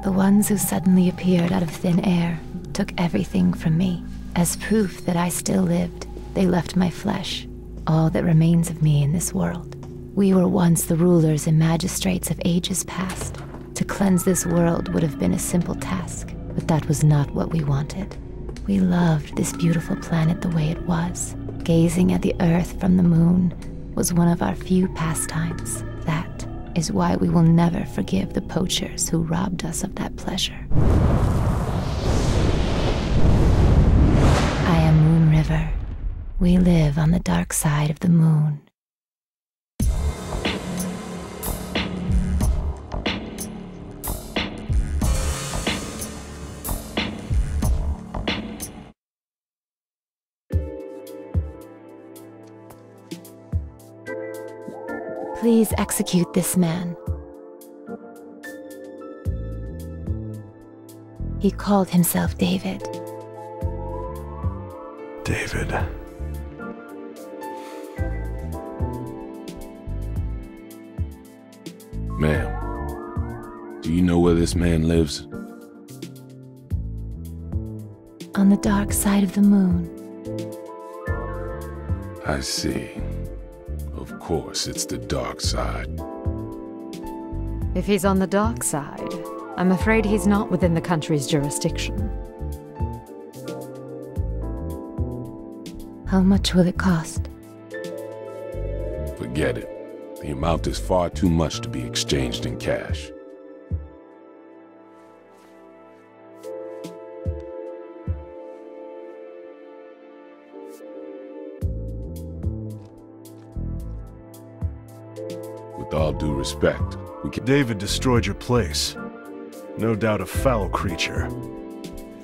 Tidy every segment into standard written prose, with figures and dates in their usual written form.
The ones who suddenly appeared out of thin air took everything from me. As proof that I still lived, they left my flesh, all that remains of me in this world. We were once the rulers and magistrates of ages past. To cleanse this world would have been a simple task, but that was not what we wanted. We loved this beautiful planet the way it was. Gazing at the Earth from the moon was one of our few pastimes. That is why we will never forgive the poachers who robbed us of that pleasure. I am Moon River. We live on the dark side of the moon. Please execute this man. He called himself David. David. Ma'am, do you know where this man lives? On the dark side of the moon. I see. Of course, it's the dark side. If he's on the dark side, I'm afraid he's not within the country's jurisdiction. How much will it cost? Forget it. The amount is far too much to be exchanged in cash. With all due respect, we can— David destroyed your place. No doubt a foul creature.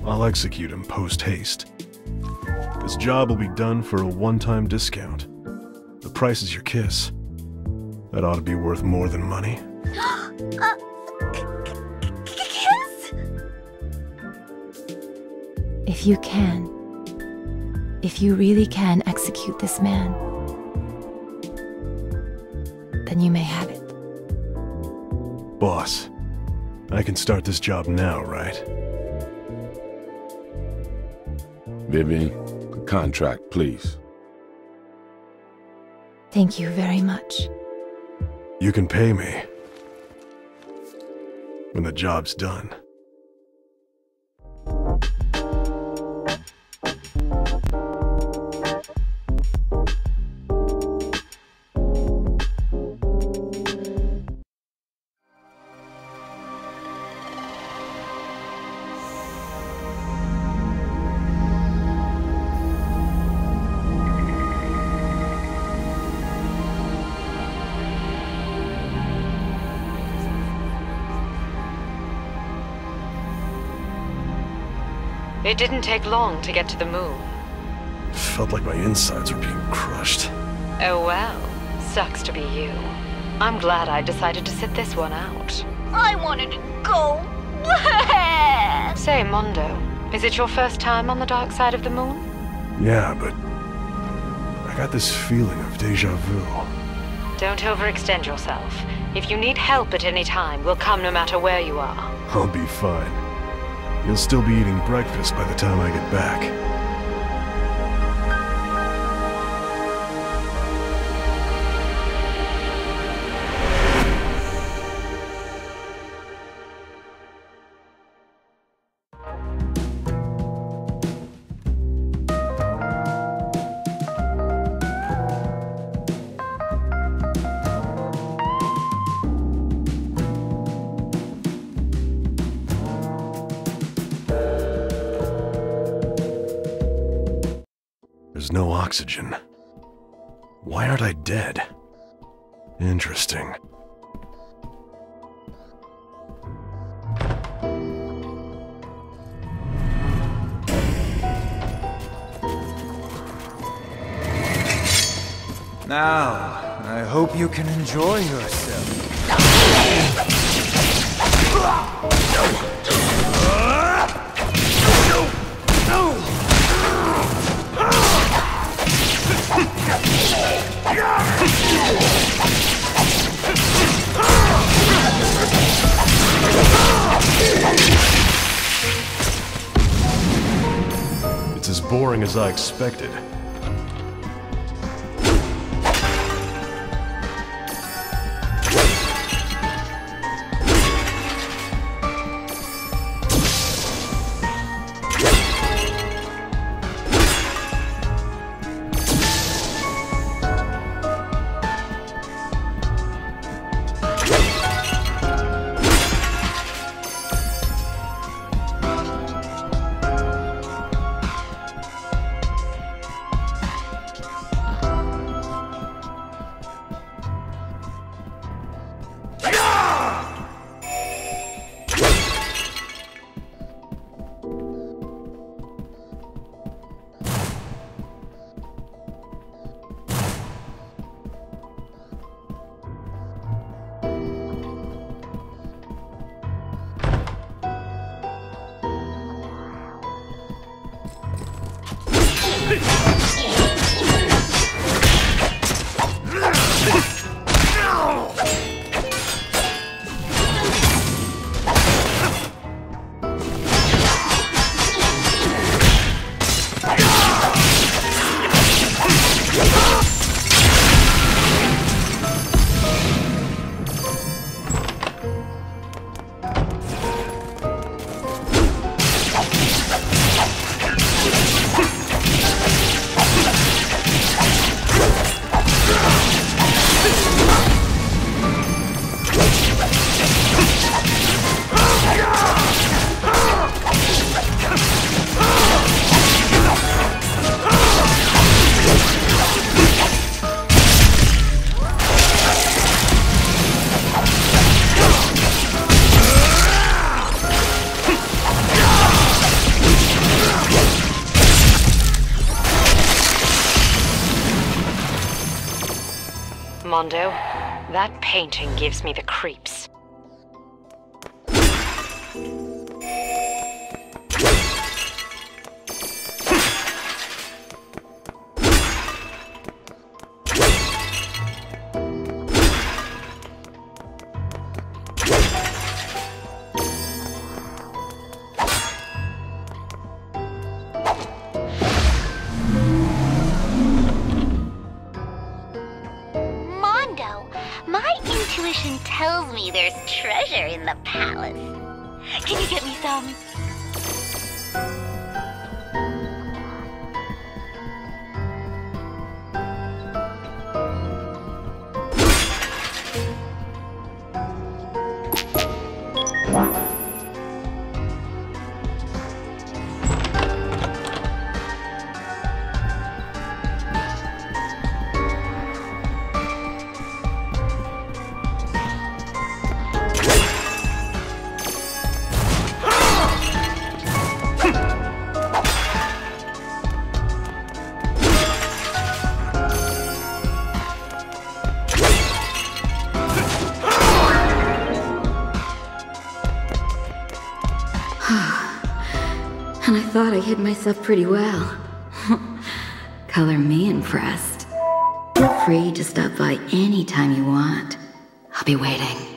I'll execute him post-haste. This job will be done for a one-time discount. The price is your kiss. That ought to be worth more than money. Kiss? If you can, if you really can execute this man, then you may have it. Boss, I can start this job now, right? Vivian, the contract, please. Thank you very much. You can pay me when the job's done. It didn't take long to get to the moon. Felt like my insides were being crushed. Oh well, sucks to be you. I'm glad I decided to sit this one out. I wanted to go. Say, Mondo, is it your first time on the dark side of the moon? Yeah, but I got this feeling of déjà vu. Don't overextend yourself. If you need help at any time, we'll come no matter where you are. I'll be fine. You'll still be eating breakfast by the time I get back. There's no oxygen. Why aren't I dead? Interesting. Now, I hope you can enjoy yourself. boring as I expected. Mondo, that painting gives me the creeps. Tells me there's treasure in the palace. Can you get me some? And I thought I hid myself pretty well. Color me impressed. Feel free to stop by anytime you want. I'll be waiting.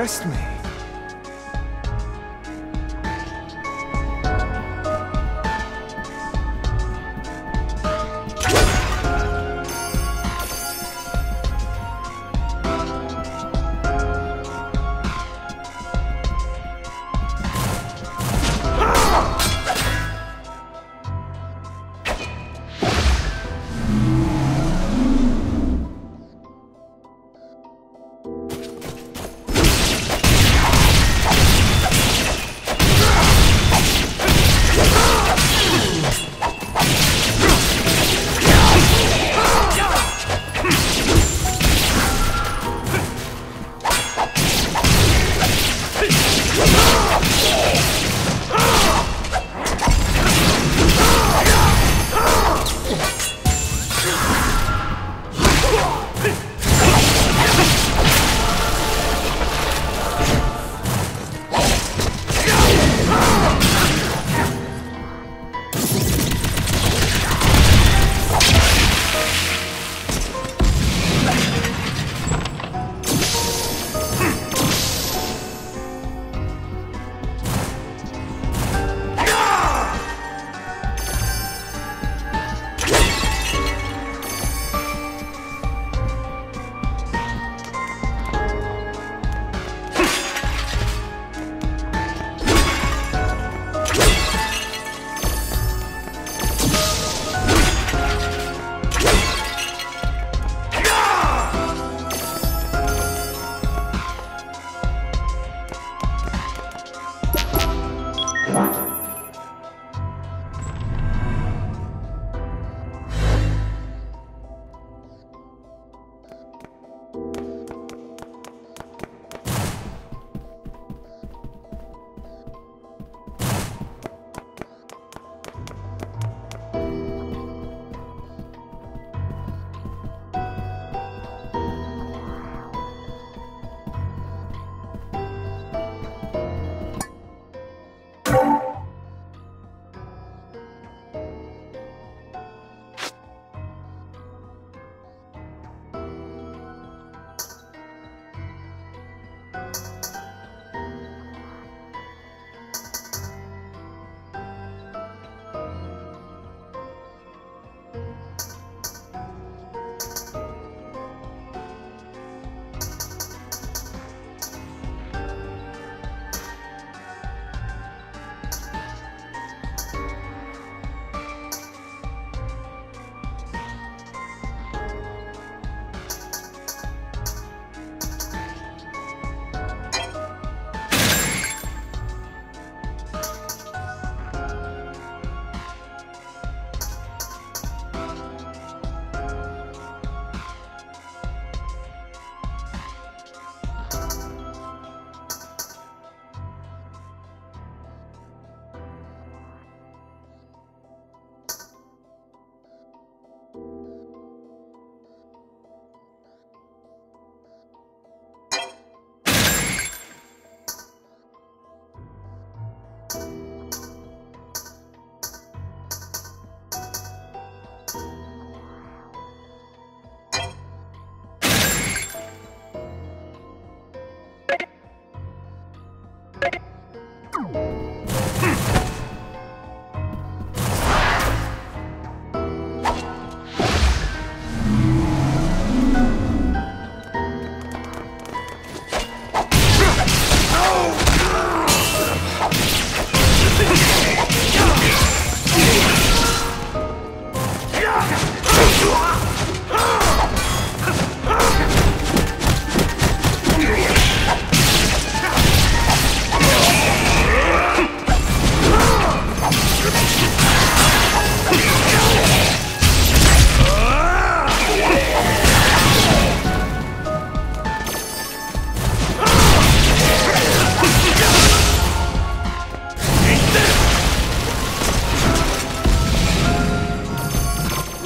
impressed me.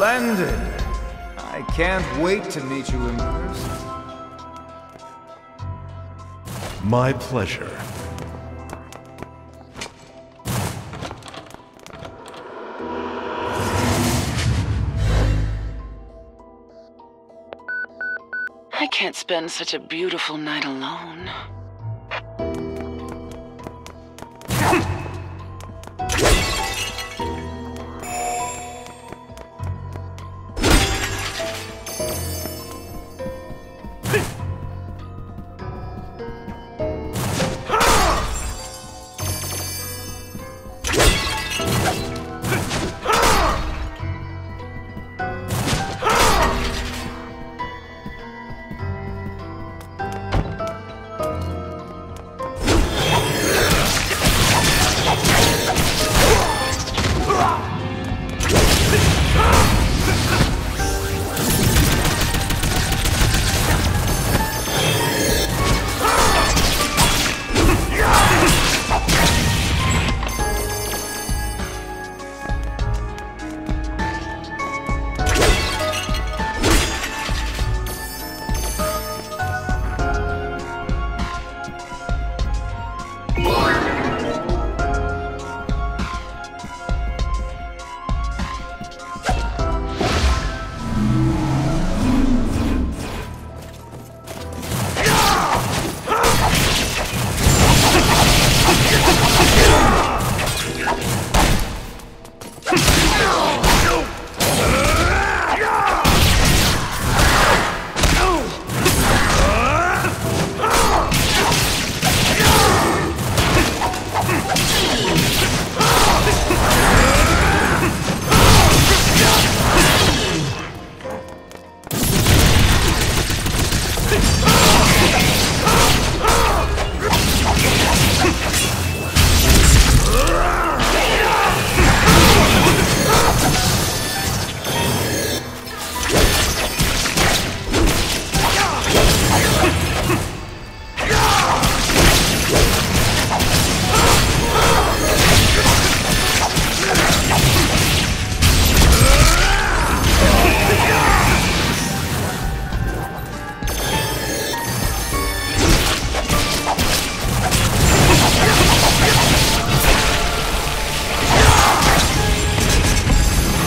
Splendid! I can't wait to meet you in person. My pleasure. I can't spend such a beautiful night alone.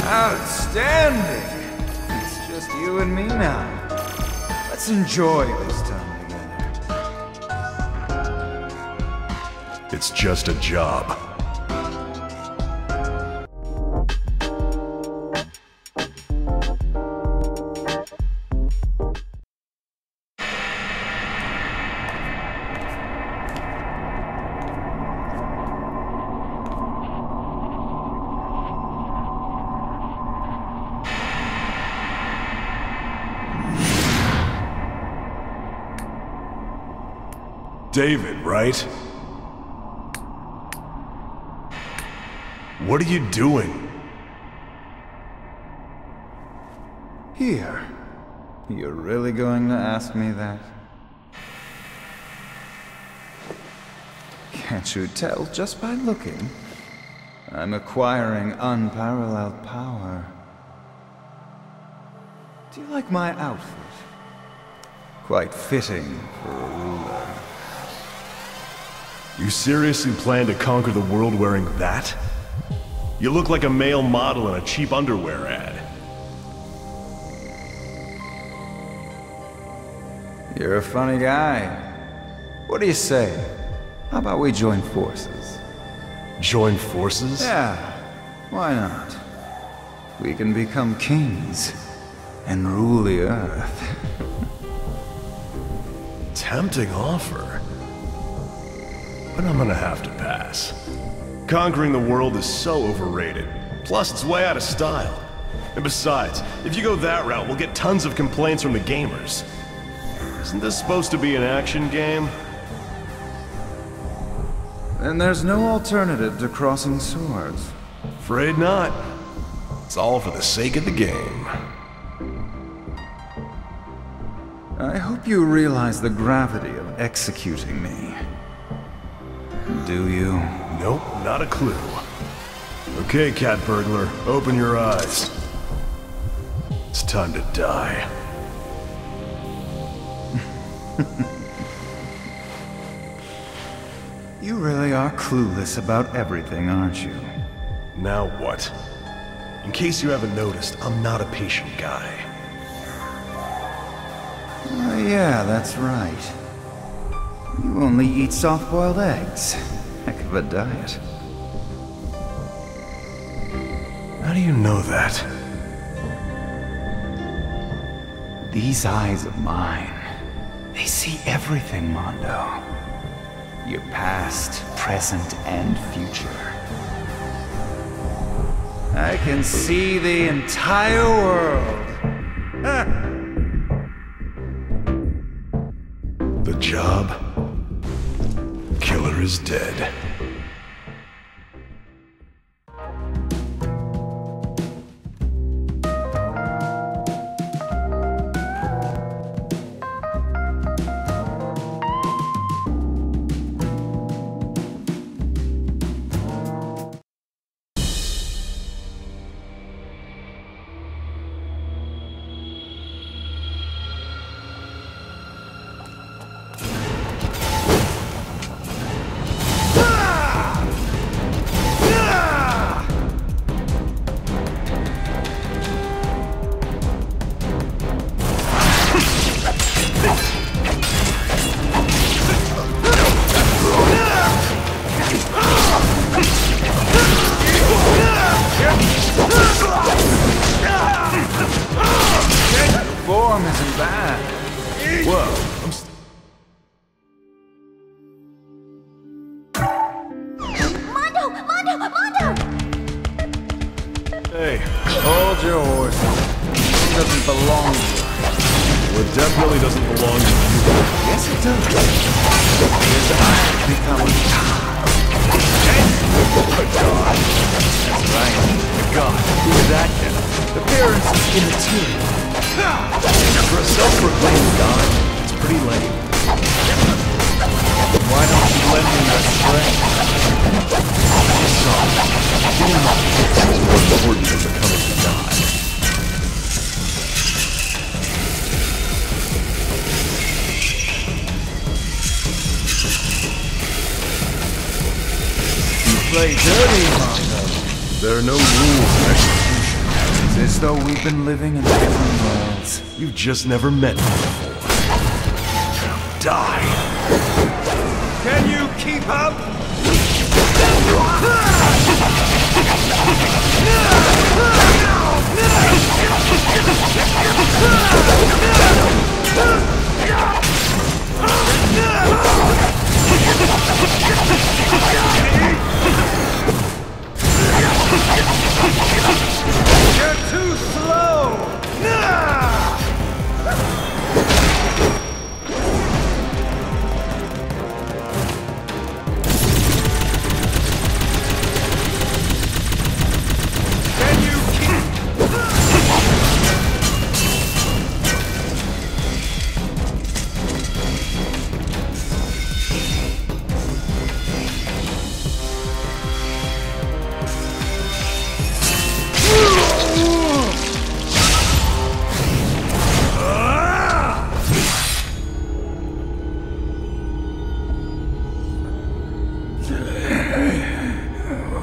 Outstanding! It's just you and me now. Let's enjoy this time together. It's just a job. David, right? What are you doing? Here. You're really going to ask me that? Can't you tell just by looking? I'm acquiring unparalleled power. Do you like my outfit? Quite fitting for a ruler. You seriously plan to conquer the world wearing that? You look like a male model in a cheap underwear ad. You're a funny guy. What do you say? How about we join forces? Join forces? Yeah, why not? We can become kings and rule the earth. Tempting offer. But I'm gonna have to pass. Conquering the world is so overrated. Plus, it's way out of style. And besides, if you go that route, we'll get tons of complaints from the gamers. Isn't this supposed to be an action game? Then there's no alternative to crossing swords. Afraid not. It's all for the sake of the game. I hope you realize the gravity of executing me. Do you? Nope, not a clue. Okay, cat burglar, open your eyes. It's time to die. You really are clueless about everything, aren't you? Now what? In case you haven't noticed, I'm not a patient guy. Yeah, that's right. You only eat soft-boiled eggs. Heck of a diet. How do you know that? These eyes of mine, they see everything, Mondo. Your past, present, and future. I can see the entire world. The job? Killer is dead. Form isn't bad. Whoa, Mondo! Hey, hold your horses. It doesn't belong to you. well, it definitely doesn't belong to you. Yes, it does. His eyes become a god. That's right, a god. Who is that now? Appearance immaterial. For a self-proclaimed god, it's pretty lame. Why don't you lend me your strength? Sorry, getting my kicks is more important than becoming a god. You play dirty, Mondo. There are no rules in execution. It's as though we've been living in different worlds. You've just never met me before. Now die. Can you keep up? You're too slow! Can you keep...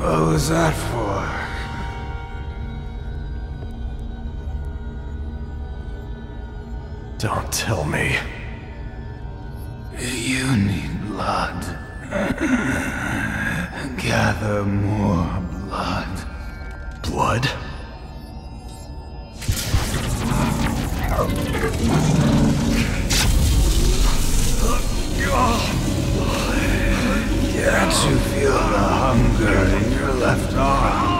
What was that for? Don't tell me. You need blood. Gather more blood. Blood? Can't you feel the hunger in your left arm?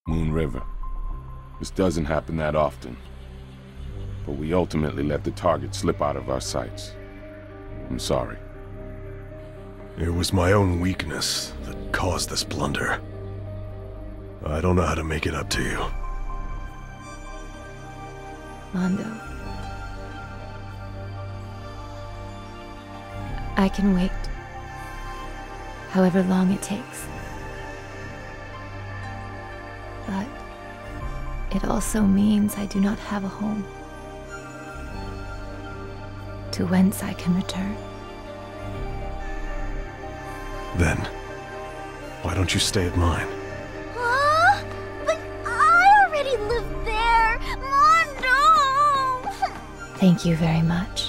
Moon River. This doesn't happen that often. But we ultimately let the target slip out of our sights. I'm sorry. It was my own weakness that caused this blunder. I don't know how to make it up to you. Mondo. I can wait. However long it takes. But it also means I do not have a home. to whence I can return. Then, why don't you stay at mine? Huh? But I already live there! Mondo! Thank you very much.